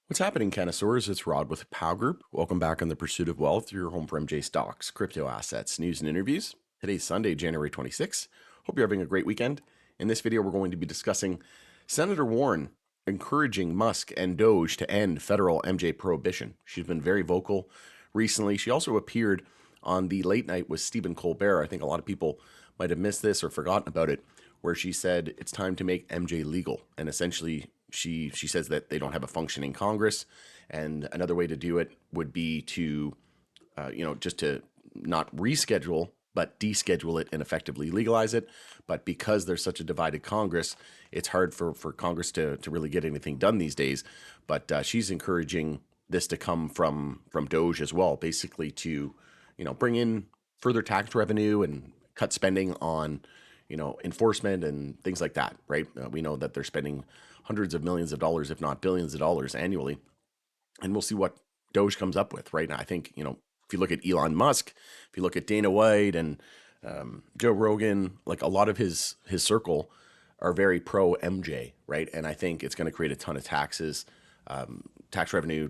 What's happening, connoisseurs? It's Rod with Pow Group. Welcome back on the Pursuit of Wealth, your home for MJ stocks, crypto assets, news, and interviews. Today's Sunday, January 26th. Hope you're having a great weekend. In this video, we're going to be discussing Senator Warren encouraging Musk and DOGE to end federal MJ prohibition. She's been very vocal recently. She also appeared on the late night with Stephen Colbert. I think a lot of people might have missed this or forgotten about it, where she said it's time to make MJ legal. And essentially, she says that they don't have a functioning Congress, and another way to do it would be to, just to not reschedule, but deschedule it and effectively legalize it. But because there's such a divided Congress, it's hard for Congress to really get anything done these days. But she's encouraging this to come from DOGE as well, basically to, bring in further tax revenue and cut spending on enforcement and things like that, right? We know that they're spending hundreds of millions of dollars, if not billions of dollars annually. And we'll see what DOGE comes up with, right? Now, I think, if you look at Elon Musk, if you look at Dana White and Joe Rogan, like a lot of his circle are very pro MJ, right? And I think it's going to create a ton of taxes, tax revenue,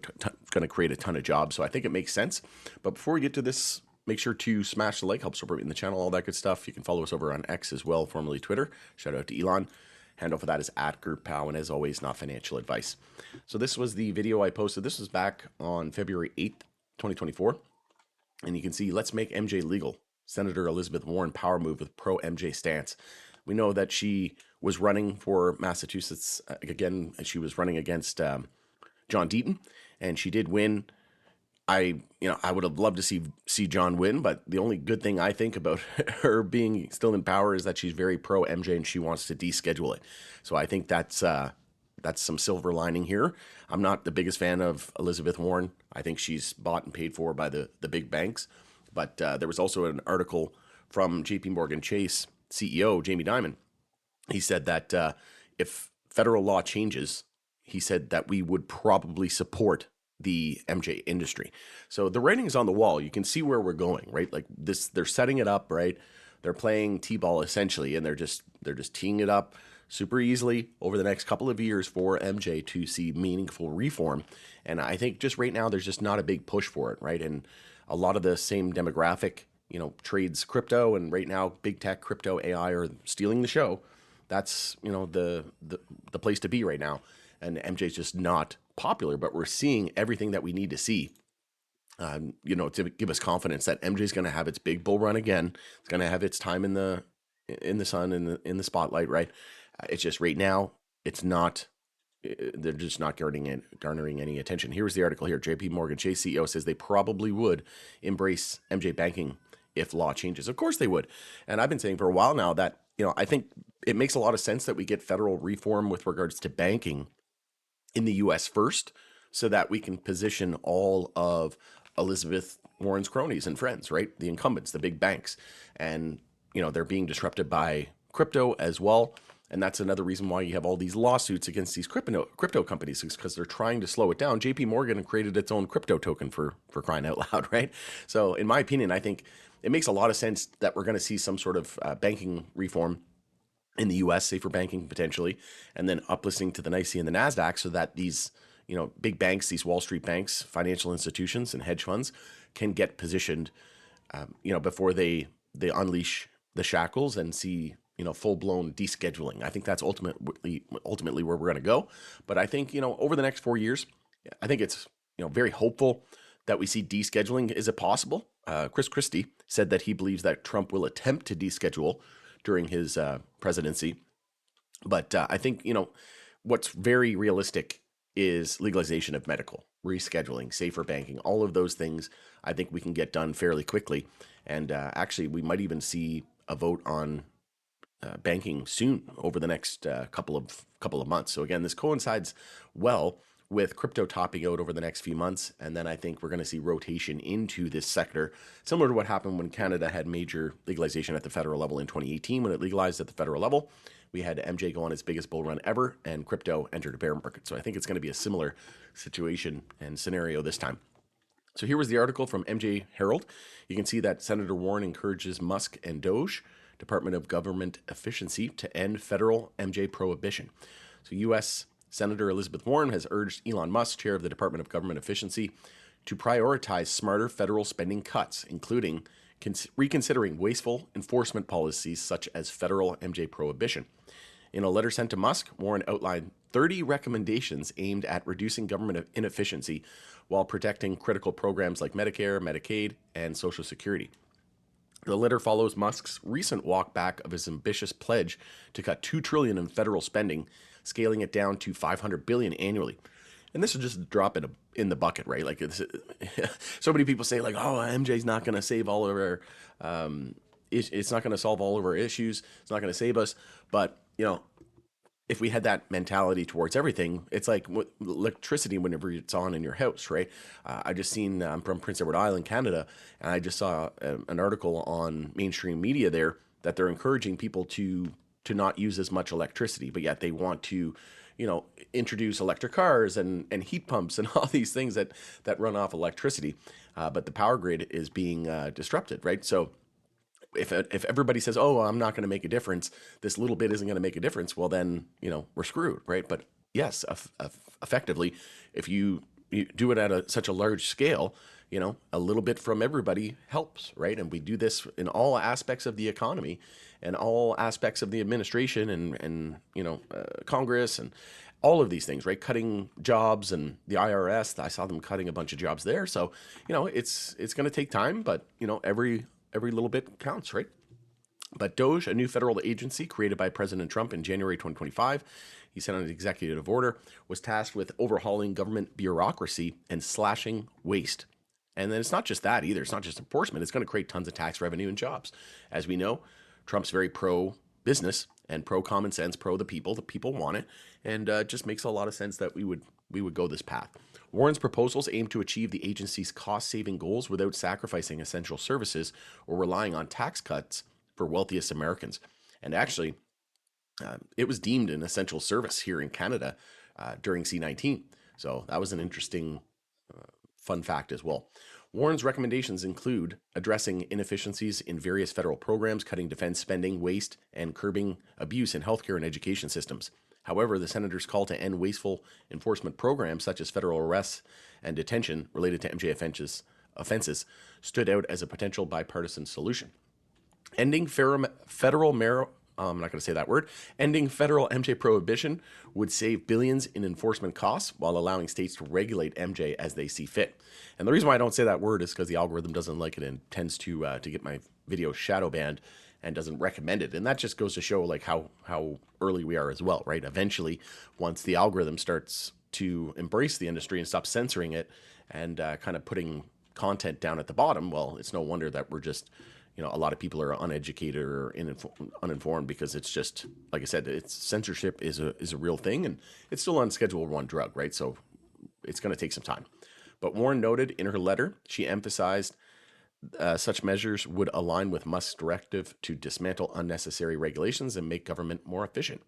going to create a ton of jobs. So I think it makes sense. But before we get to this, make sure to smash the like, help support in the channel, all that good stuff. You can follow us over on X as well, formerly Twitter. Shout out to Elon. Handle for that is @GroupPow, and as always, not financial advice. So this was the video I posted. This was back on February 8th, 2024. And you can see, let's make MJ legal. Senator Elizabeth Warren power move with pro MJ stance. We know that she was running for Massachusetts again. She was running against John Deaton, and she did win. I would have loved to see John win, but the only good thing I think about her being still in power is that she's very pro MJ and she wants to deschedule it. So I think that's some silver lining here. I'm not the biggest fan of Elizabeth Warren. I think she's bought and paid for by the big banks. But there was also an article from J.P. Morgan Chase CEO Jamie Dimon. He said that if federal law changes, he said that we would probably support the MJ industry. So the writing's on the wall. You can see where we're going, right? Like this, they're setting it up, right? They're playing T-ball essentially, and they're just teeing it up super easily over the next couple of years for MJ to see meaningful reform. And I think just right now, there's just not a big push for it, right? And a lot of the same demographic, trades crypto, and right now, big tech, crypto, AI are stealing the show. That's, the place to be right now. And MJ's just not popular, but we're seeing everything that we need to see, to give us confidence that MJ is going to have its big bull run again. It's going to have its time in the sun, in the spotlight, right? It's just right now, it's not. They're just not garnering any attention. Here's the article here. J.P. Morgan Chase CEO says they probably would embrace MJ banking if law changes. Of course they would. And I've been saying for a while now that, I think it makes a lot of sense that we get federal reform with regards to banking in the U.S. first, so that we can position all of Elizabeth Warren's cronies and friends, right? The incumbents, the big banks. And, they're being disrupted by crypto as well. And that's another reason why you have all these lawsuits against these crypto companies, is because they're trying to slow it down. JP Morgan created its own crypto token for crying out loud, right? So in my opinion, I think it makes a lot of sense that we're going to see some sort of banking reform in the U.S., safer banking potentially, and then uplisting to the NYSE and the NASDAQ, so that these, big banks, these Wall Street banks, financial institutions, and hedge funds can get positioned, before they unleash the shackles and see, full-blown descheduling. I think that's ultimately where we're going to go. But I think, over the next 4 years, I think it's, very hopeful that we see descheduling. Is it possible? Chris Christie said that he believes that Trump will attempt to deschedule during his presidency. But I think, what's very realistic is legalization of medical, rescheduling, safer banking, all of those things. I think we can get done fairly quickly. And actually, we might even see a vote on banking soon over the next couple of months. So again, this coincides well with crypto topping out over the next few months. And then I think we're going to see rotation into this sector, similar to what happened when Canada had major legalization at the federal level in 2018. When it legalized at the federal level, we had MJ go on its biggest bull run ever, and crypto entered a bear market. So I think it's going to be a similar situation and scenario this time. So here was the article from MJ Herald. You can see that Senator Warren encourages Musk and DOGE, Department of Government Efficiency, to end federal MJ prohibition. So U.S. Senator Elizabeth Warren has urged Elon Musk, chair of the Department of Government Efficiency, to prioritize smarter federal spending cuts, including reconsidering wasteful enforcement policies such as federal MJ prohibition. In a letter sent to Musk, Warren outlined 30 recommendations aimed at reducing government inefficiency while protecting critical programs like Medicare, Medicaid, and Social Security. The letter follows Musk's recent walkback of his ambitious pledge to cut $2 trillion in federal spending, scaling it down to $500 billion annually. And this is just a drop in the bucket, right? Like so many people say, like, "Oh, MJ's not going to save all of our, it's not going to solve all of our issues. It's not going to save us." But if we had that mentality towards everything, it's like electricity whenever it's on in your house, right? I just seen from Prince Edward Island, Canada, and I just saw an article on mainstream media there that they're encouraging people to not use as much electricity, but yet they want to, introduce electric cars and heat pumps and all these things that run off electricity. But the power grid is being disrupted, right? So if everybody says, "Oh, I'm not going to make a difference, this little bit isn't going to make a difference," well, then we're screwed, right? But yes, effectively, if you do it at such a large scale, a little bit from everybody helps, right? And we do this in all aspects of the economy and all aspects of the administration and Congress and all of these things, right? Cutting jobs and the IRS, I saw them cutting a bunch of jobs there. So, it's going to take time, but every little bit counts, right? But DOGE, a new federal agency created by President Trump in January 2025, he sent an executive order, was tasked with overhauling government bureaucracy and slashing waste. And then it's not just that either. It's not just enforcement. It's going to create tons of tax revenue and jobs. As we know, Trump's very pro-business and pro-common sense, pro the people. The people want it. And it just makes a lot of sense that we would go this path. Warren's proposals aim to achieve the agency's cost-saving goals without sacrificing essential services or relying on tax cuts for wealthiest Americans. And actually, it was deemed an essential service here in Canada during C-19. So that was an interesting fun fact as well. Warren's recommendations include addressing inefficiencies in various federal programs, cutting defense spending, waste, and curbing abuse in healthcare and education systems. However, the senator's call to end wasteful enforcement programs such as federal arrests and detention related to MJ offenses stood out as a potential bipartisan solution. Ending I'm not going to say that word. Ending federal MJ prohibition would save billions in enforcement costs while allowing states to regulate MJ as they see fit. And the reason why I don't say that word is because the algorithm doesn't like it and tends to get my video shadow banned and doesn't recommend it. And that just goes to show like how early we are as well, right? Eventually, once the algorithm starts to embrace the industry and stop censoring it and kind of putting content down at the bottom, well, it's no wonder that we're just a lot of people are uneducated or uninformed because it's just, like I said, censorship is a real thing, and it's still on Schedule 1 drug, right? So it's going to take some time. But Warren noted in her letter, she emphasized such measures would align with Musk's directive to dismantle unnecessary regulations and make government more efficient.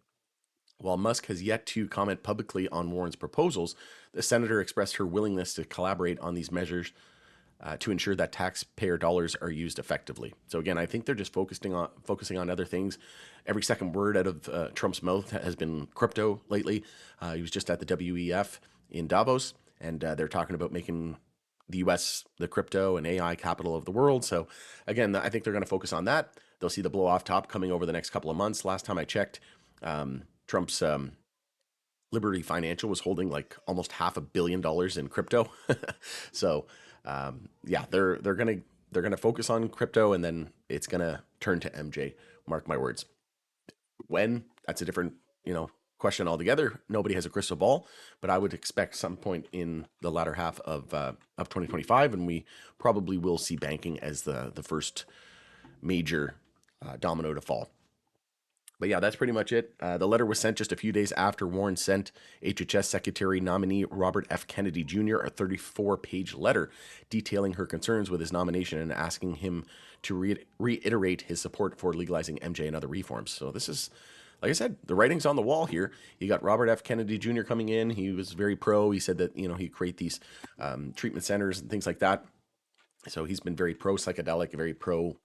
While Musk has yet to comment publicly on Warren's proposals, the senator expressed her willingness to collaborate on these measures to ensure that taxpayer dollars are used effectively. So again, I think they're just focusing on other things. Every second word out of Trump's mouth has been crypto lately. He was just at the WEF in Davos, and they're talking about making the U.S. the crypto and AI capital of the world. So again, I think they're going to focus on that. They'll see the blow off top coming over the next couple of months. Last time I checked, Trump's Liberty Financial was holding like almost $500 million in crypto. So yeah, they're gonna focus on crypto, and then it's gonna turn to MJ. Mark my words. When? That's a different question altogether. Nobody has a crystal ball, but I would expect some point in the latter half of 2025, and we probably will see banking as the first major domino to fall. But yeah, that's pretty much it. The letter was sent just a few days after Warren sent HHS Secretary nominee Robert F. Kennedy Jr. a 34-page letter detailing her concerns with his nomination and asking him to reiterate his support for legalizing MJ and other reforms. So this is, like I said, the writing's on the wall here. You got Robert F. Kennedy Jr. coming in. He was very pro. He said that he'd create these treatment centers and things like that. So he's been very pro-psychedelic, very pro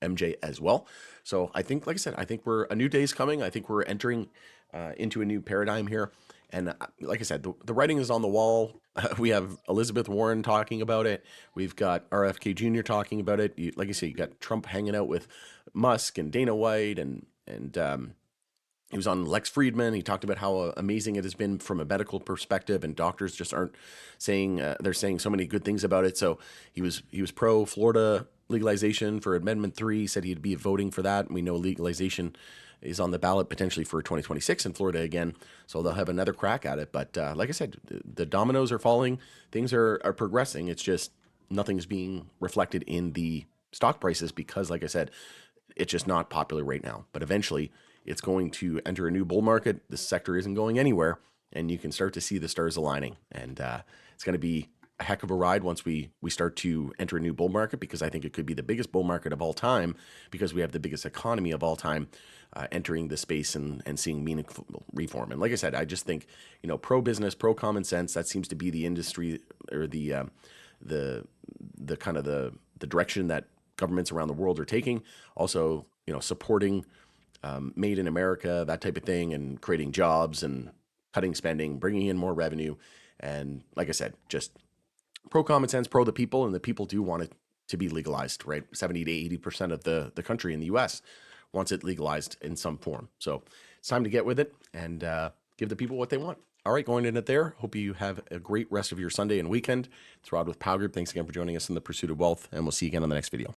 MJ as well. So I think, like I said, I think a new day's coming. I think we're entering into a new paradigm here. And like I said, the writing is on the wall. We have Elizabeth Warren talking about it. We've got RFK Jr. talking about it. Like I said, you got Trump hanging out with Musk and Dana White, and he was on Lex Friedman. He talked about how amazing it has been from a medical perspective, and doctors just aren't saying they're saying so many good things about it. So he was pro Florida legalization for Amendment 3. Said he'd be voting for that. And we know legalization is on the ballot potentially for 2026 in Florida again. So they'll have another crack at it. But like I said, the dominoes are falling. Things are progressing. It's just nothing's being reflected in the stock prices because, like I said, it's just not popular right now. But eventually, it's going to enter a new bull market. This sector isn't going anywhere, and you can start to see the stars aligning. And it's going to be a heck of a ride once we start to enter a new bull market, because I think it could be the biggest bull market of all time, because we have the biggest economy of all time entering the space and seeing meaningful reform. And like I said, I just think, pro business, pro common sense, that seems to be the industry, or the kind of the direction that governments around the world are taking. Also, supporting made in America, that type of thing, and creating jobs and cutting spending, bringing in more revenue. And like I said, just pro common sense, pro the people, and the people do want it to be legalized, right? 70 to 80% of the country in the US wants it legalized in some form. So it's time to get with it and give the people what they want. All right, going in it there. Hope you have a great rest of your Sunday and weekend. It's Rod with Power Group. Thanks again for joining us in the Pursuit of Wealth, and we'll see you again on the next video.